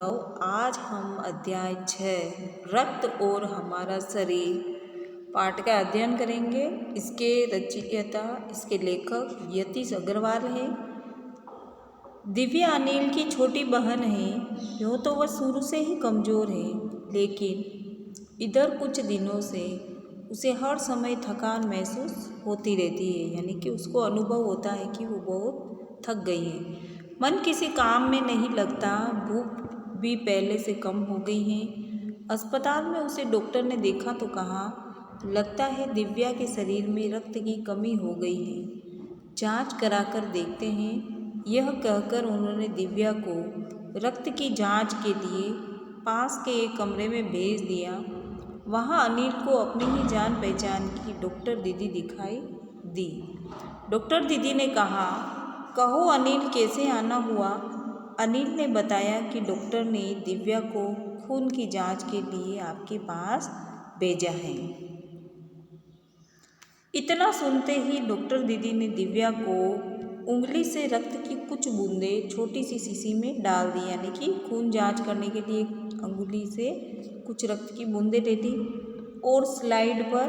तो आज हम अध्याय 6 रक्त और हमारा शरीर पाठ का अध्ययन करेंगे। इसके रचयिता इसके लेखक यतीश अग्रवाल है। दिव्या अनिल की छोटी बहन है। यूँ तो वह शुरू से ही कमज़ोर है, लेकिन इधर कुछ दिनों से उसे हर समय थकान महसूस होती रहती है। यानी कि उसको अनुभव होता है कि वो बहुत थक गई है। मन किसी काम में नहीं लगता, भूख भी पहले से कम हो गई है। अस्पताल में उसे डॉक्टर ने देखा तो कहा, लगता है दिव्या के शरीर में रक्त की कमी हो गई है, जांच कराकर देखते हैं। यह कहकर उन्होंने दिव्या को रक्त की जांच के लिए पास के एक कमरे में भेज दिया। वहाँ अनिल को अपनी ही जान पहचान की डॉक्टर दीदी दिखाई दी। डॉक्टर दीदी ने कहा, कहो अनिल कैसे आना हुआ। अनिल ने बताया कि डॉक्टर ने दिव्या को खून की जांच के लिए आपके पास भेजा है। इतना सुनते ही डॉक्टर दीदी ने दिव्या को उंगली से रक्त की कुछ बूंदें छोटी सी शीशी में डाल दी। यानी कि खून जांच करने के लिए उंगली से कुछ रक्त की बूंदें ले ली और स्लाइड पर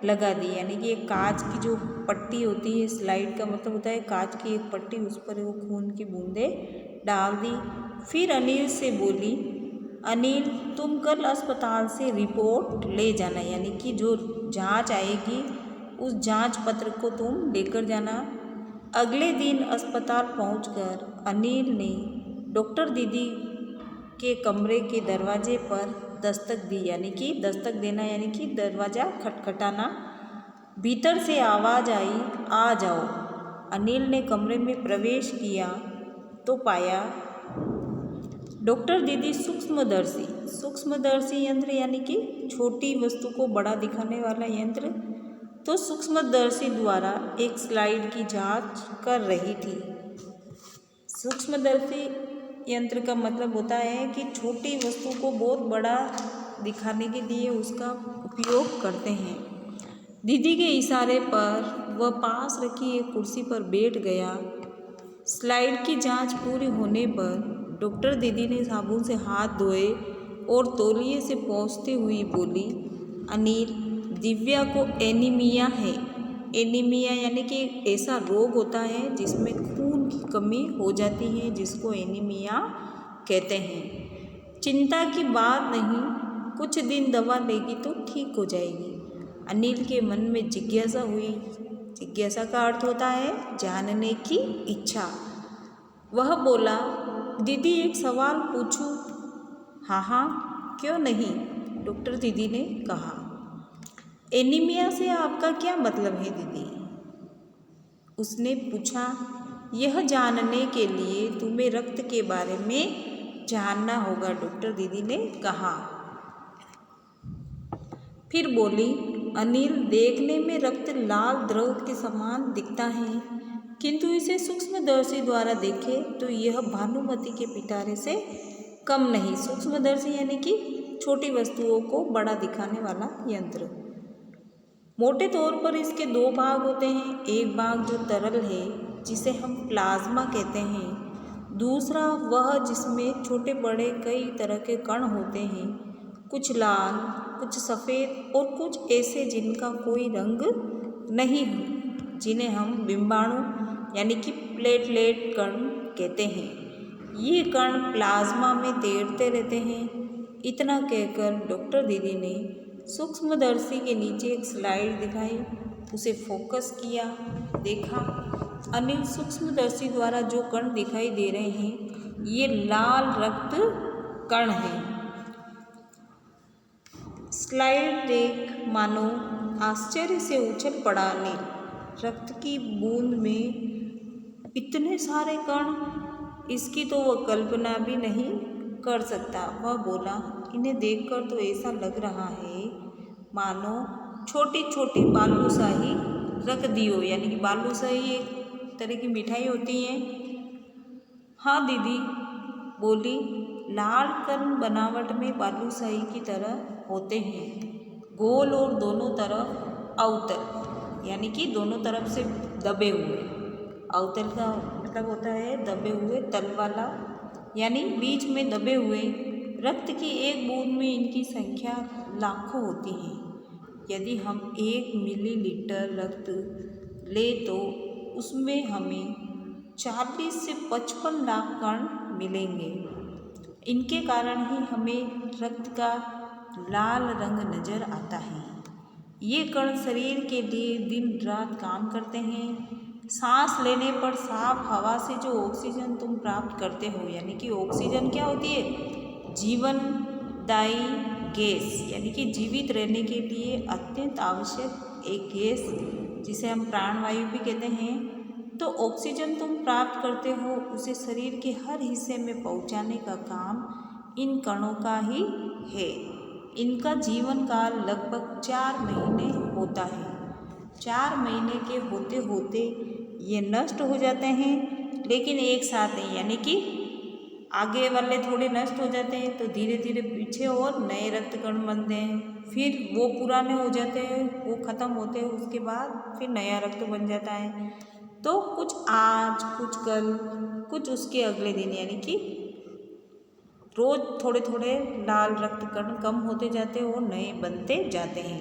लगा दी। यानी कि एक कांच की जो पट्टी होती है, स्लाइड का मतलब होता है कांच की एक पट्टी, उस पर वो खून की बूंदें डाल दी। फिर अनिल से बोली, अनिल तुम कल अस्पताल से रिपोर्ट ले जाना। यानी कि जो जांच आएगी उस जांच पत्र को तुम लेकर जाना। अगले दिन अस्पताल पहुंचकर अनिल ने डॉक्टर दीदी के कमरे के दरवाजे पर दस्तक दी। यानी कि दस्तक देना यानी कि दरवाज़ा खटखटाना। भीतर से आवाज़ आई, आ जाओ। अनिल ने कमरे में प्रवेश किया तो पाया डॉक्टर दीदी सूक्ष्मदर्शी यंत्र यानी कि छोटी वस्तु को बड़ा दिखाने वाला यंत्र, तो सूक्ष्मदर्शी द्वारा एक स्लाइड की जांच कर रही थी। सूक्ष्मदर्शी यंत्र का मतलब होता है कि छोटी वस्तु को बहुत बड़ा दिखाने के लिए उसका उपयोग करते हैं। दीदी के इशारे पर वह पास रखी एक कुर्सी पर बैठ गया। स्लाइड की जांच पूरी होने पर डॉक्टर दीदी ने साबुन से हाथ धोए और तौलिए से पोंछती हुई बोली, अनिल दिव्या को एनीमिया है। एनीमिया यानी कि ऐसा रोग होता है जिसमें खून की कमी हो जाती है, जिसको एनीमिया कहते हैं। चिंता की बात नहीं, कुछ दिन दवा लेगी तो ठीक हो जाएगी। अनिल के मन में जिज्ञासा हुई। जिज्ञासा का अर्थ होता है जानने की इच्छा। वह बोला, दीदी एक सवाल पूछूं? हाँ हाँ, क्यों नहीं, डॉक्टर दीदी ने कहा। एनीमिया से आपका क्या मतलब है दीदी? उसने पूछा। यह जानने के लिए तुम्हें रक्त के बारे में जानना होगा, डॉक्टर दीदी ने कहा। फिर बोली, अनिल देखने में रक्त लाल द्रव के समान दिखता है, किंतु इसे सूक्ष्मदर्शी द्वारा देखें तो यह भानुमति के पिटारे से कम नहीं। सूक्ष्मदर्शी यानी कि छोटी वस्तुओं को बड़ा दिखाने वाला यंत्र। मोटे तौर पर इसके दो भाग होते हैं। एक भाग जो तरल है जिसे हम प्लाज्मा कहते हैं, दूसरा वह जिसमें छोटे बड़े कई तरह के कण होते हैं, कुछ लाल, कुछ सफ़ेद और कुछ ऐसे जिनका कोई रंग नहीं हो, जिन्हें हम बिंबाणु यानी कि प्लेटलेट कण कहते हैं। ये कण प्लाज्मा में तैरते रहते हैं। इतना कहकर डॉक्टर दीदी ने सूक्ष्मदर्शी के नीचे एक स्लाइड दिखाई, उसे फोकस किया। देखा, अनिल सूक्ष्मदर्शी द्वारा जो कण दिखाई दे रहे हैं ये लाल रक्त कण हैं। स्लाइड देख मानो आश्चर्य से उछल पड़ा अनिल। रक्त की बूंद में इतने सारे कण, इसकी तो वह कल्पना भी नहीं कर सकता। वह बोला, इन्हें देखकर तो ऐसा लग रहा है मानो छोटी छोटी बालूशाही रख दी हो। यानी कि बालूशाही एक तरह की मिठाई होती है। हाँ दीदी बोली, लाल कण बनावट में बालूशाही की तरह होते हैं, गोल और दोनों तरफ अवतल, यानी कि दोनों तरफ से दबे हुए। अवतल का मतलब होता है दबे हुए तल वाला, यानी बीच में दबे हुए रक्त की एक बूंद में इनकी संख्या लाखों होती है। यदि हम 1 मिलीलीटर रक्त ले तो उसमें हमें 40 से 55 लाख कण मिलेंगे। इनके कारण ही हमें रक्त का लाल रंग नज़र आता है। ये कण शरीर के लिए दिन रात काम करते हैं। सांस लेने पर साफ हवा से जो ऑक्सीजन तुम प्राप्त करते हो, यानी कि ऑक्सीजन क्या होती है? जीवनदायी गैस, यानी कि जीवित रहने के लिए अत्यंत आवश्यक एक गैस जिसे हम प्राणवायु भी कहते हैं। तो ऑक्सीजन तुम प्राप्त करते हो, उसे शरीर के हर हिस्से में पहुंचाने का काम इन कणों का ही है। इनका जीवन काल लगभग 4 महीने होता है। 4 महीने के होते होते ये नष्ट हो जाते हैं, लेकिन एक साथ नहीं, यानी कि आगे वाले थोड़े नष्ट हो जाते हैं तो धीरे धीरे पीछे और नए रक्त कण बनते हैं, फिर वो पुराने हो जाते हैं, वो ख़त्म होते हैं, उसके बाद फिर नया रक्त बन जाता है। तो कुछ आज, कुछ कल, कुछ उसके अगले दिन, यानी कि रोज़ थोड़े थोड़े लाल रक्त कण कम होते जाते हैं और नए बनते जाते हैं।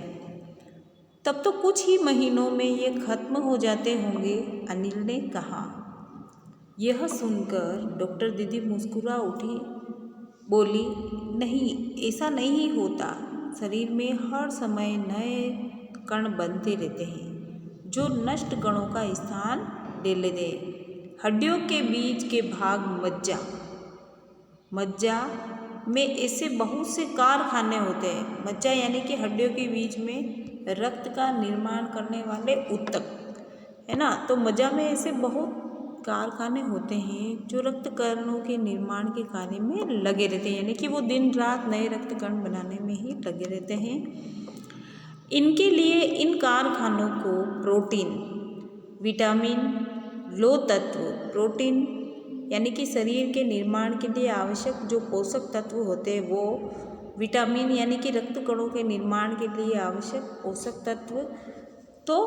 तब तो कुछ ही महीनों में ये खत्म हो जाते होंगे, अनिल ने कहा। यह सुनकर डॉक्टर दीदी मुस्कुरा उठी, बोली, नहीं, ऐसा नहीं होता। शरीर में हर समय नए कण बनते रहते हैं जो नष्ट कणों का स्थान ले लेते हैं। हड्डियों के बीच के भाग मज्जा में ऐसे बहुत से कारखाने होते हैं। मज्जा यानी कि हड्डियों के बीच में रक्त का निर्माण करने वाले ऊतक, है ना। तो मज्जा में ऐसे बहुत कारखाने होते हैं जो रक्त कणों के निर्माण के कार्य में लगे रहते हैं, यानी कि वो दिन रात नए रक्त कण बनाने में ही लगे रहते हैं। इनके लिए इन कारखानों को प्रोटीन, विटामिन, लोह तत्व, प्रोटीन यानी कि शरीर के निर्माण के लिए आवश्यक जो पोषक तत्व होते हैं वो, विटामिन यानी कि रक्त कणों के निर्माण के लिए आवश्यक पोषक तत्व, तो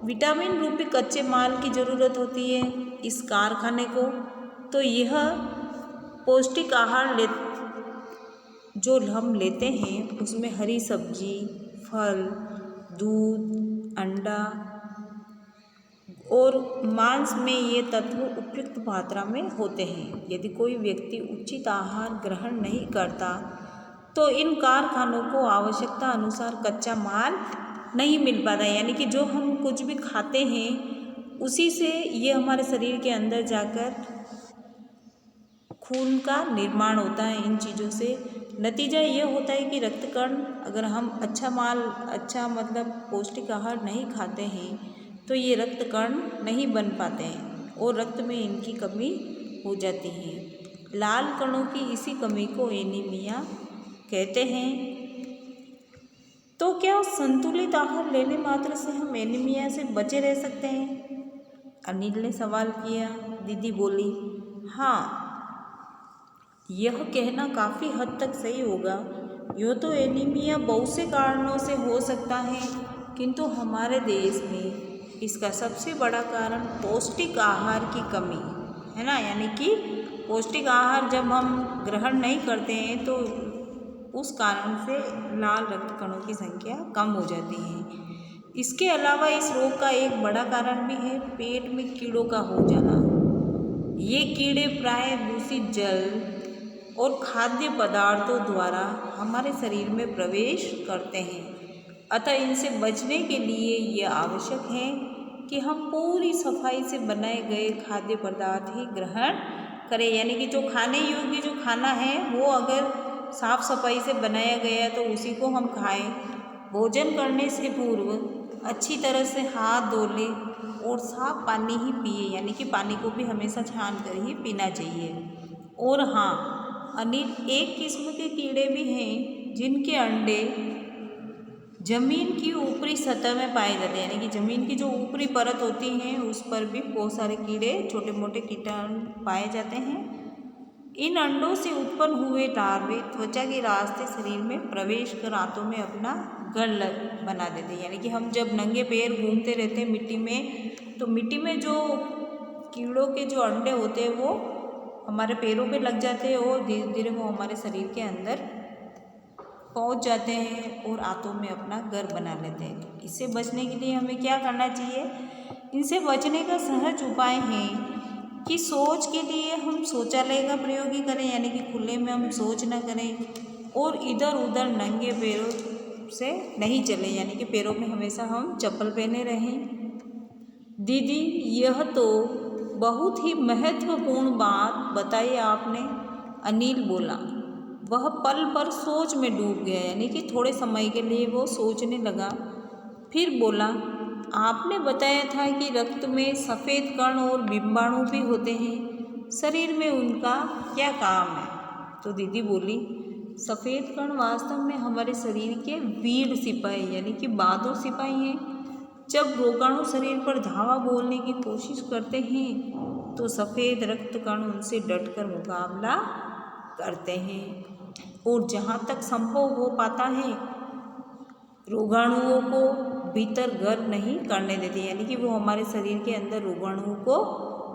विटामिन रूपी कच्चे माल की ज़रूरत होती है इस कारखाने को। तो यह पौष्टिक आहार जो हम लेते हैं उसमें हरी सब्जी, फल, दूध, अंडा और मांस में ये तत्व उपयुक्त मात्रा में होते हैं। यदि कोई व्यक्ति उचित आहार ग्रहण नहीं करता तो इन कारखानों को आवश्यकता अनुसार कच्चा माल नहीं मिल पाता, यानी कि जो हम कुछ भी खाते हैं उसी से ये हमारे शरीर के अंदर जाकर खून का निर्माण होता है। इन चीज़ों से नतीजा ये होता है कि रक्त कण, अगर हम अच्छा मतलब पौष्टिक आहार नहीं खाते हैं तो ये रक्त कण नहीं बन पाते हैं और रक्त में इनकी कमी हो जाती है। लाल कणों की इसी कमी को एनीमिया कहते हैं। तो क्या संतुलित आहार लेने मात्र से हम एनीमिया से बचे रह सकते हैं? अनिल ने सवाल किया। दीदी बोली, हाँ, यह कहना काफ़ी हद तक सही होगा। यूँ तो एनीमिया बहुत से कारणों से हो सकता है, किंतु हमारे देश में इसका सबसे बड़ा कारण पौष्टिक आहार की कमी है ना, यानी कि पौष्टिक आहार जब हम ग्रहण नहीं करते हैं तो उस कारण से लाल रक्त कणों की संख्या कम हो जाती है। इसके अलावा इस रोग का एक बड़ा कारण भी है पेट में कीड़ों का हो जाना। ये कीड़े प्राय दूषित जल और खाद्य पदार्थों द्वारा हमारे शरीर में प्रवेश करते हैं। अतः इनसे बचने के लिए ये आवश्यक है कि हम पूरी सफाई से बनाए गए खाद्य पदार्थ ही ग्रहण करें, यानी कि जो खाने योग्य जो खाना है वो अगर साफ सफाई से बनाया गया तो उसी को हम खाएं। भोजन करने से पूर्व अच्छी तरह से हाथ धो लें और साफ पानी ही पिए, यानी कि पानी को भी हमेशा छान कर ही पीना चाहिए। और हाँ अनिल, एक किस्म के कीड़े भी हैं जिनके अंडे ज़मीन की ऊपरी सतह में पाए जाते हैं, यानी कि ज़मीन की जो ऊपरी परत होती है उस पर भी बहुत सारे कीड़े, छोटे मोटे कीटाणु पाए जाते हैं। इन अंडों से उत्पन्न हुए लार्वे त्वचा के रास्ते शरीर में प्रवेश कर आंतों में अपना गढ़ बना देते हैं, यानी कि हम जब नंगे पैर घूमते रहते हैं मिट्टी में, तो मिट्टी में जो कीड़ों के जो अंडे होते हैं वो हमारे पैरों पे लग जाते हैं और धीरे धीरे वो हमारे शरीर के अंदर पहुंच जाते हैं और आंतों में अपना घर बना लेते हैं। इससे बचने के लिए हमें क्या करना चाहिए? इनसे बचने का सहज उपाय है कि शौच के लिए हम शौचालय का प्रयोग ही करें, यानी कि खुले में हम शौच ना करें और इधर उधर नंगे पैरों से नहीं चलें, यानी कि पैरों में हमेशा हम चप्पल पहने रहें। दीदी यह तो बहुत ही महत्वपूर्ण बात बताई आपने, अनिल बोला। वह पल पर सोच में डूब गया, यानी कि थोड़े समय के लिए वो सोचने लगा। फिर बोला, आपने बताया था कि रक्त में सफ़ेद कण और बिंबाणु भी होते हैं, शरीर में उनका क्या काम है? तो दीदी बोली, सफ़ेद कण वास्तव में हमारे शरीर के वीर सिपाही यानी कि बहादुर सिपाही हैं। जब रोगाणु शरीर पर धावा बोलने की कोशिश करते हैं तो सफ़ेद रक्त कण उनसे डटकर मुकाबला करते हैं और जहाँ तक संभव हो पाता है रोगाणुओं को भीतर घर नहीं करने देते, यानी कि वो हमारे शरीर के अंदर रोगाणुओं को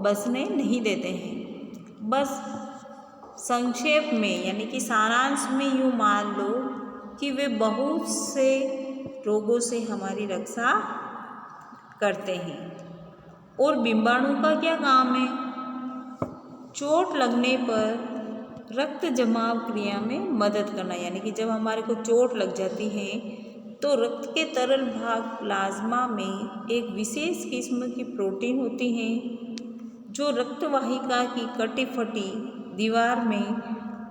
बसने नहीं देते हैं। बस संक्षेप में यानी कि सारांश में यूँ मान लो कि वे बहुत से रोगों से हमारी रक्षा करते हैं। और बिंबाणु का क्या काम है? चोट लगने पर रक्त जमाव क्रिया में मदद करना, यानी कि जब हमारे को चोट लग जाती है तो रक्त के तरल भाग प्लाज्मा में एक विशेष किस्म की प्रोटीन होती है जो रक्तवाहिका की कटी फटी दीवार में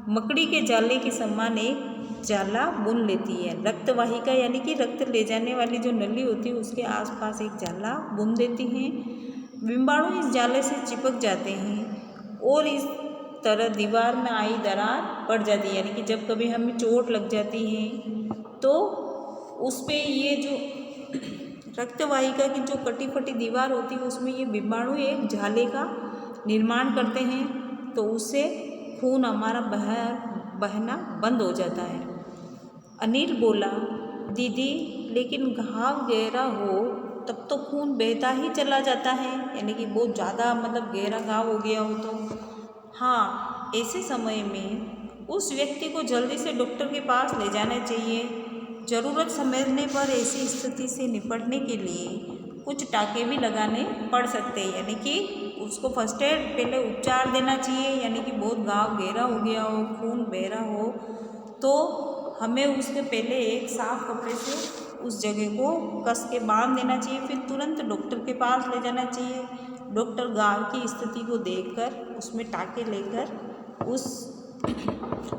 मकड़ी के जाले के समान एक जाला बुन लेती है। रक्तवाहिका यानी कि रक्त ले जाने वाली जो नली होती है उसके आसपास एक जाला बुन देती हैं। बिंबाणु इस जाले से चिपक जाते हैं और इस तरह दीवार में आई दरार पड़ जाती है, यानी कि जब कभी हमें चोट लग जाती है तो उस पर ये जो रक्तवाहिका की जो कटी फटी दीवार होती है उसमें ये बिंबाणु एक जाले का निर्माण करते हैं तो उससे खून हमारा बहना बंद हो जाता है। अनिल बोला, दीदी लेकिन घाव गहरा हो तब तो खून बहता ही चला जाता है, यानी कि बहुत ज़्यादा मतलब गहरा घाव हो गया हो तो। हाँ, ऐसे समय में उस व्यक्ति को जल्दी से डॉक्टर के पास ले जाना चाहिए। ज़रूरत समझने पर ऐसी स्थिति से निपटने के लिए कुछ टाँके भी लगाने पड़ सकते हैं, यानी कि उसको फर्स्ट एड पहले उपचार देना चाहिए, यानी कि बहुत घाव गहरा हो गया हो, खून बह रहा हो तो हमें उसके पहले एक साफ कपड़े से उस जगह को कस के बांध देना चाहिए, फिर तुरंत डॉक्टर के पास ले जाना चाहिए। डॉक्टर घाव की स्थिति को देखकर उसमें टाँके लेकर उस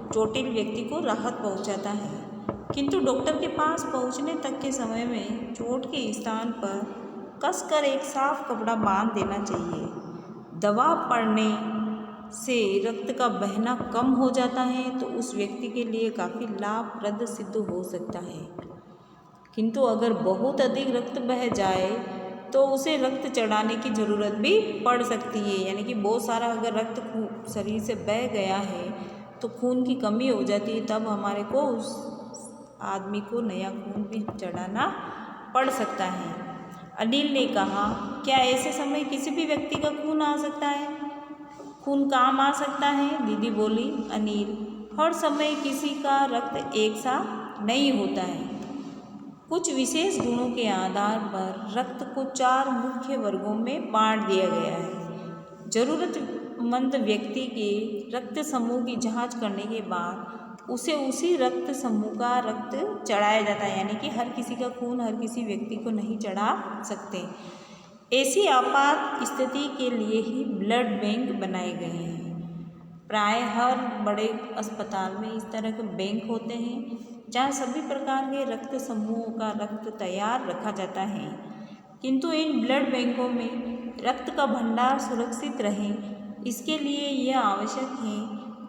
चोटिल व्यक्ति को राहत पहुंचाता है। किंतु डॉक्टर के पास पहुंचने तक के समय में चोट के स्थान पर कसकर एक साफ कपड़ा बांध देना चाहिए। दवा पड़ने से रक्त का बहना कम हो जाता है तो उस व्यक्ति के लिए काफ़ी लाभप्रद सिद्ध हो सकता है। किंतु अगर बहुत अधिक रक्त बह जाए तो उसे रक्त चढ़ाने की ज़रूरत भी पड़ सकती है, यानी कि बहुत सारा अगर रक्त शरीर से बह गया है तो खून की कमी हो जाती है, तब हमारे को उस आदमी को नया खून भी चढ़ाना पड़ सकता है। अनिल ने कहा, क्या ऐसे समय किसी भी व्यक्ति का खून आ सकता है? खून काम आ सकता है? दीदी बोली, अनिल, हर समय किसी का रक्त एक सा नहीं होता है। कुछ विशेष गुणों के आधार पर रक्त को 4 मुख्य वर्गों में बांट दिया गया है। ज़रूरतमंद व्यक्ति के रक्त समूह की जांच करने के बाद उसे उसी रक्त समूह का रक्त चढ़ाया जाता है, यानी कि हर किसी का खून हर किसी व्यक्ति को नहीं चढ़ा सकते। ऐसी आपात स्थिति के लिए ही ब्लड बैंक बनाए गए हैं। प्राय हर बड़े अस्पताल में इस तरह के बैंक होते हैं जहाँ सभी प्रकार के रक्त समूहों का रक्त तैयार रखा जाता है। किंतु इन ब्लड बैंकों में रक्त का भंडार सुरक्षित रहे, इसके लिए यह आवश्यक है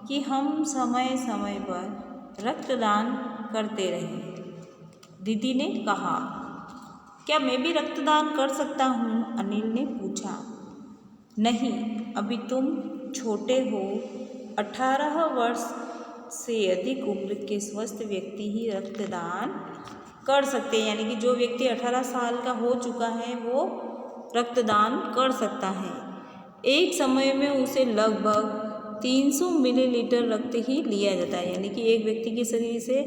कि हम समय समय पर रक्तदान करते रहें। दीदी ने कहा, क्या मैं भी रक्तदान कर सकता हूँ? अनिल ने पूछा। नहीं, अभी तुम छोटे हो। 18 वर्ष से अधिक उम्र के स्वस्थ व्यक्ति ही रक्तदान कर सकते हैं, यानी कि जो व्यक्ति 18 साल का हो चुका है वो रक्तदान कर सकता है। एक समय में उसे लगभग 300 मिलीलीटर रक्त ही लिया जाता है। यानी कि एक व्यक्ति के शरीर से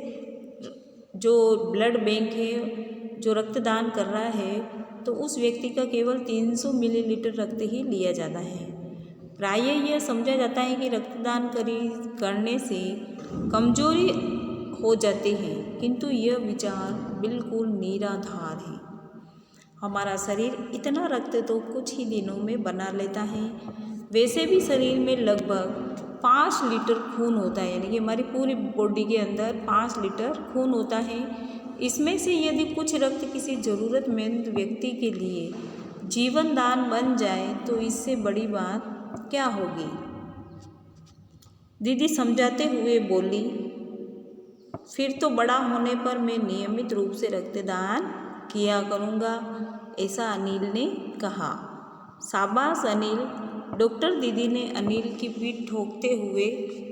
जो ब्लड बैंक है, जो रक्तदान कर रहा है, तो उस व्यक्ति का केवल 300 मिलीलीटर रक्त ही लिया जाता है। प्रायः यह समझा जाता है कि रक्तदान करने से कमजोरी हो जाती है, किंतु यह विचार बिल्कुल निराधार है। हमारा शरीर इतना रक्त तो कुछ ही दिनों में बना लेता है। वैसे भी शरीर में लगभग 5 लीटर खून होता है, यानी कि हमारी पूरी बॉडी के अंदर 5 लीटर खून होता है। इसमें से यदि कुछ रक्त किसी ज़रूरतमंद व्यक्ति के लिए जीवन दान बन जाए तो इससे बड़ी बात क्या होगी। दीदी समझाते हुए बोली, फिर तो बड़ा होने पर मैं नियमित रूप से रक्तदान किया करूँगा, ऐसा अनिल ने कहा। शाबाश अनिल, डॉक्टर दीदी ने अनिल की पीठ ठोकते हुए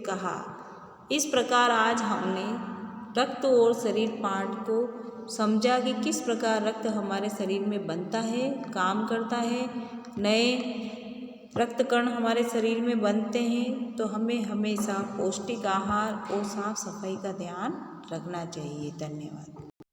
कहा। इस प्रकार आज हमने रक्त और शरीर पाठ को समझा कि किस प्रकार रक्त हमारे शरीर में बनता है, काम करता है, नए रक्त कण हमारे शरीर में बनते हैं। तो हमें हमेशा पौष्टिक आहार और साफ सफाई का ध्यान रखना चाहिए। धन्यवाद।